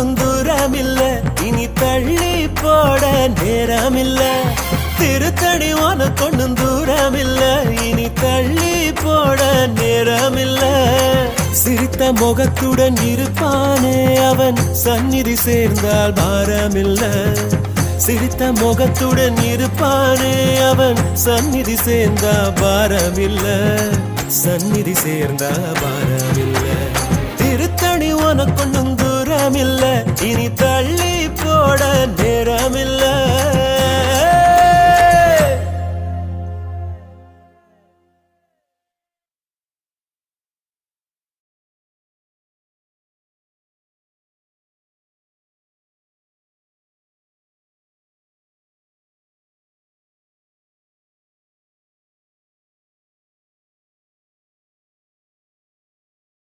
ஒன்னும் தூரமில்ல, இனி தள்ளி போட நேரமில்ல. திருத்தணி உனக்கு ஒன்னும் தூரமில்ல, இனி தள்ளி போட நேரமில்ல. சிரித்த முகத்துடன் இருப்பானே அவன் சந்நிதி சேர்ந்தால் பாரமில்ல. சிரித்த முகத்துடன் இருப்பானே அவன் சந்நிதி சேர்ந்தா பாரமில்ல. சந்நிதி சேர்ந்தா பாரமில்ல.